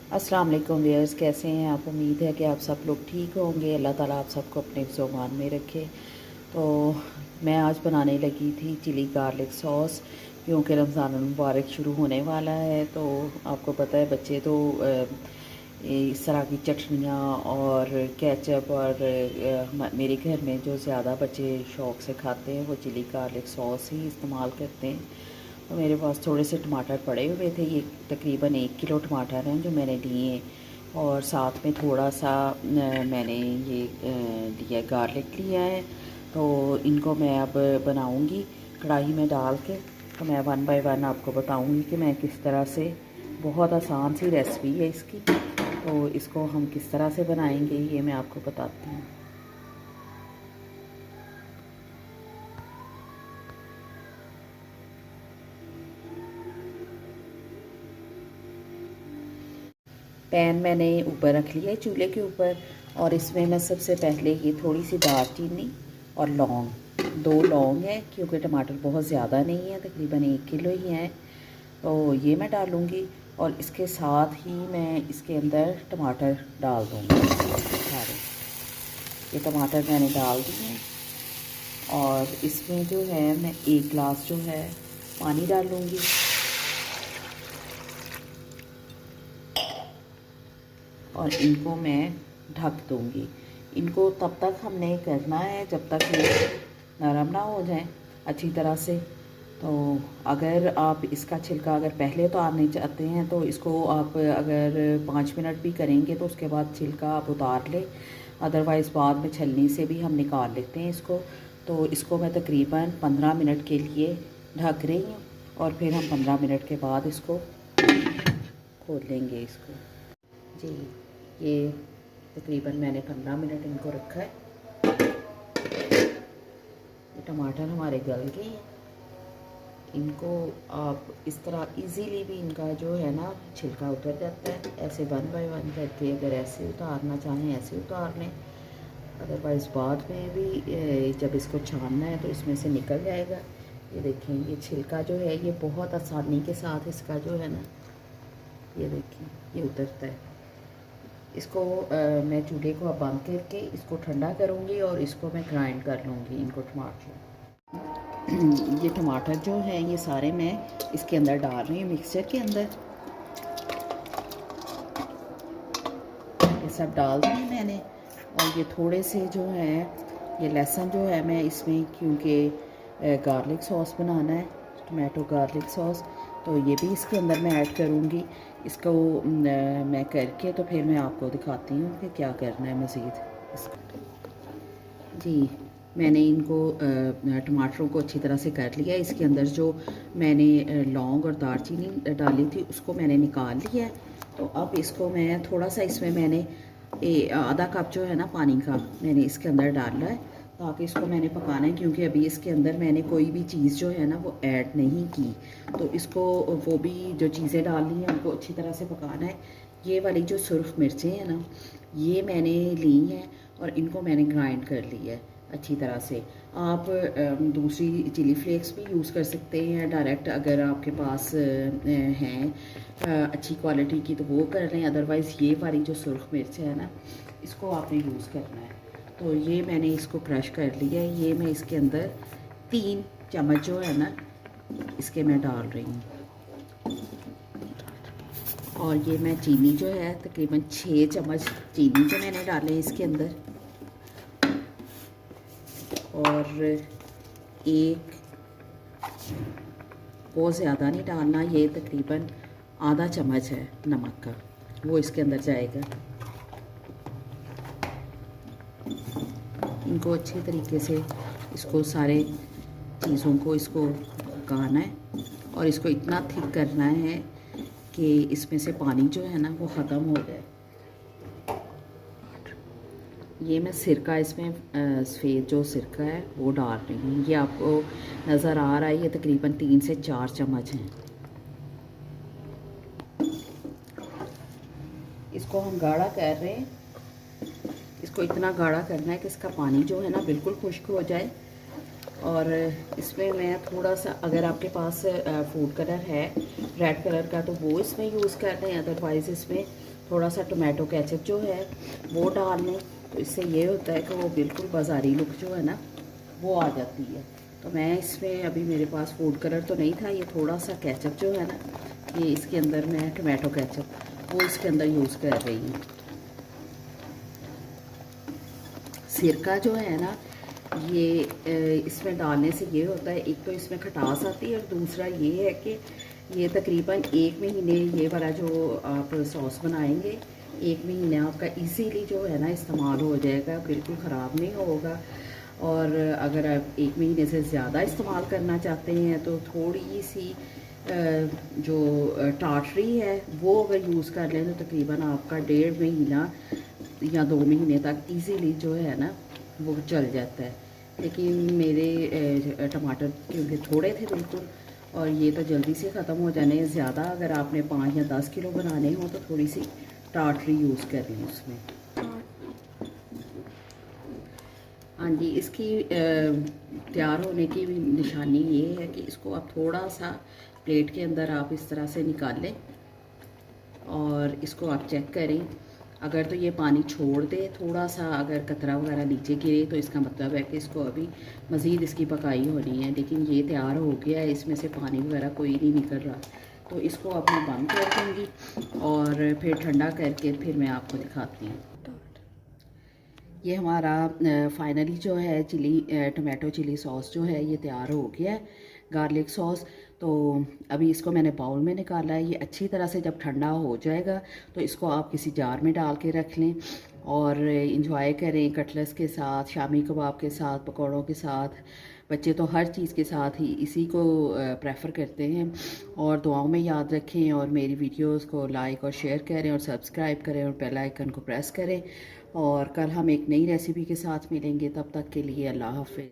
अस्सलाम वालेकुम व्यूअर्स, कैसे हैं आप। उम्मीद है कि आप सब लोग ठीक होंगे। अल्लाह ताला आप सबको अपने ज़ुबान में रखे। तो मैं आज बनाने लगी थी चिली गार्लिक सॉस, क्योंकि रमज़ान मुबारक शुरू होने वाला है। तो आपको पता है बच्चे तो इस तरह की चटनियाँ और केचप और मेरे घर में जो ज़्यादा बच्चे शौक़ से खाते हैं वो चिली गार्लिक सॉस ही इस्तेमाल करते हैं। तो मेरे पास थोड़े से टमाटर पड़े हुए थे, ये तकरीबन 1 किलो टमाटर हैं जो मैंने लिए, और साथ में थोड़ा सा मैंने ये लिया गार्लिक लिया है। तो इनको मैं अब बनाऊंगी कढ़ाई में डाल के। तो मैं वन बाय वन आपको बताऊंगी कि मैं किस तरह से, बहुत आसान सी रेसिपी है इसकी, तो इसको हम किस तरह से बनाएंगे ये मैं आपको बताती हूँ। पैन मैंने ऊपर रख लिया है चूल्हे के ऊपर, और इसमें मैं सबसे पहले ये थोड़ी सी दालचीनी और लौंग, 2 लौंग है, क्योंकि टमाटर बहुत ज़्यादा नहीं है, तकरीबन 1 किलो ही है, तो ये मैं डालूँगी। और इसके साथ ही मैं इसके अंदर टमाटर डाल दूँगी सारे। ये टमाटर मैंने डाल दिए हैं, और इसमें जो है मैं 1 गिलास जो है पानी डालूँगी, और इनको मैं ढक दूँगी। इनको तब तक हमने करना है जब तक ये नरम ना हो जाए अच्छी तरह से। तो अगर आप इसका छिलका अगर पहले उतारना चाहते हैं तो इसको आप अगर 5 मिनट भी करेंगे तो उसके बाद छिलका आप उतार लें, अदरवाइज़ बाद में छलनी से भी हम निकाल लेते हैं इसको। तो इसको मैं तकरीबन 15 मिनट के लिए ढक रही हूँ, और फिर हम 15 मिनट के बाद इसको खोल लेंगे इसको। जी, ये तकरीबन मैंने 15 मिनट इनको रखा है। ये टमाटर हमारे गल गए हैं। इनको आप इस तरह इजीली भी इनका जो है ना छिलका उतर जाता है, ऐसे वन बाय वन करके अगर ऐसे उतारना चाहें ऐसे उतार लें, अदरवाइज़ बाद में भी जब इसको छानना है तो इसमें से निकल जाएगा। ये देखें, ये छिलका जो है ये बहुत आसानी के साथ इसका जो है ना, ये देखें ये उतरता है। इसको मैं चूल्हे को अब बंद करके इसको ठंडा करूँगी, और इसको मैं ग्राइंड कर लूँगी इनको टमाटर। ये टमाटर जो हैं ये सारे मैं इसके अंदर डाल रही हूँ, मिक्सचर के अंदर। ये सब डाल दिए मैंने, और ये थोड़े से जो हैं ये लहसुन जो है मैं इसमें, क्योंकि गार्लिक सॉस बनाना है, टमाटो गार्लिक सॉस, तो ये भी इसके अंदर मैं ऐड करूँगी। इसको मैं करके तो फिर मैं आपको दिखाती हूँ कि क्या करना है मज़ीद इसको। जी, मैंने इनको टमाटरों को अच्छी तरह से कर लिया। इसके अंदर जो मैंने लौंग और दालचीनी डाली थी उसको मैंने निकाल लिया है। तो अब इसको मैं थोड़ा सा, इसमें मैंने आधा कप जो है ना पानी का मैंने इसके अंदर डाला है, ताकि इसको मैंने पकाना है, क्योंकि अभी इसके अंदर मैंने कोई भी चीज़ जो है ना वो ऐड नहीं की। तो इसको वो भी जो चीज़ें डालनी है उनको अच्छी तरह से पकाना है। ये वाली जो सुर्ख मिर्चें हैं ना, ये मैंने ली हैं, और इनको मैंने ग्राइंड कर लिया है अच्छी तरह से। आप दूसरी चिली फ्लेक्स भी यूज़ कर सकते हैं डायरेक्ट, अगर आपके पास हैं अच्छी क्वालिटी की तो वो कर लें, अदरवाइज़ ये वाली जो सुर्ख मिर्च है ना इसको आपने यूज़ करना है। तो ये मैंने इसको क्रश कर लिया है। ये मैं इसके अंदर 3 चम्मच जो है ना इसके मैं डाल रही हूँ, और ये मैं चीनी जो है तकरीबन 6 चम्मच चीनी जो मैंने डाले हैं इसके अंदर, और एक, बहुत ज़्यादा नहीं डालना, ये तकरीबन आधा चम्मच है नमक का, वो इसके अंदर जाएगा। इनको अच्छे तरीके से इसको सारे चीज़ों को इसको पकाना है, और इसको इतना थिक करना है कि इसमें से पानी जो है ना वो ख़त्म हो जाए। ये मैं सिरका इसमें सफ़ेद जो सिरका है वो डाल रही हूँ। ये आपको नज़र आ रहा है, ये तकरीबन 3 से 4 चम्मच हैं। इसको हम गाढ़ा कर रहे हैं। इसको इतना गाढ़ा करना है कि इसका पानी जो है ना बिल्कुल खुश्क हो जाए। और इसमें मैं थोड़ा सा, अगर आपके पास फूड कलर है रेड कलर का तो वो इसमें यूज़ कर लें, अदरवाइज़ इसमें थोड़ा सा टोमेटो केचप जो है वो डाल लें, तो इससे ये होता है कि वो बिल्कुल बाज़ारी लुक जो है ना वो आ जाती है। तो मैं इसमें अभी मेरे पास फूड कलर तो नहीं था, ये थोड़ा सा केचप जो है ना, ये इसके अंदर मैं टोमेटो केचप वो इसके अंदर यूज़ कर रही हूँ। सिरका जो है ना ये इसमें डालने से ये होता है, एक तो इसमें खटास आती है और दूसरा ये है कि ये तकरीबन 1 महीने ये वाला जो आप सॉस बनाएंगे 1 महीने आपका इजीली जो है ना इस्तेमाल हो जाएगा, बिल्कुल ख़राब नहीं होगा। और अगर आप 1 महीने से ज़्यादा इस्तेमाल करना चाहते हैं तो थोड़ी सी जो टाटरी है वो अगर यूज़ कर लें तो तकरीबन आपका 1.5 महीना या 2 महीने तक इजीली जो है ना वो चल जाता है। लेकिन मेरे टमाटर क्योंकि थोड़े थे बिल्कुल, और ये तो जल्दी से ख़त्म हो जाने हैं। ज़्यादा अगर आपने 5 या 10 किलो बनाने हो तो थोड़ी सी टाटरी यूज़ कर लें उसमें। हाँ जी, इसकी तैयार होने की निशानी ये है कि इसको आप थोड़ा सा प्लेट के अंदर आप इस तरह से निकाल लें और इसको आप चेक करें। अगर तो ये पानी छोड़ दे थोड़ा सा, अगर कतरा वगैरह नीचे गिरे तो इसका मतलब है कि इसको अभी मज़ीद इसकी पकाई होनी है। लेकिन ये तैयार हो गया है, इसमें से पानी वगैरह कोई नहीं निकल रहा, तो इसको अब मैं बंद कर दूँगी और फिर ठंडा करके फिर मैं आपको दिखाती हूँ। ये हमारा फाइनली जो है टोमेटो चिली सॉस जो है ये तैयार हो गया है, गार्लिक सॉस। तो अभी इसको मैंने बाउल में निकाला है। ये अच्छी तरह से जब ठंडा हो जाएगा तो इसको आप किसी जार में डाल के रख लें और इंजॉय करें कटलेट्स के साथ, शामी कबाब के साथ, पकौड़ों के साथ। बच्चे तो हर चीज़ के साथ ही इसी को प्रेफर करते हैं। और दुआओं में याद रखें और मेरी वीडियोस को लाइक और शेयर करें और सब्सक्राइब करें और बेल आइकन को प्रेस करें। और कल हम एक नई रेसिपी के साथ मिलेंगे, तब तक के लिए अल्लाह हाफ़िज़।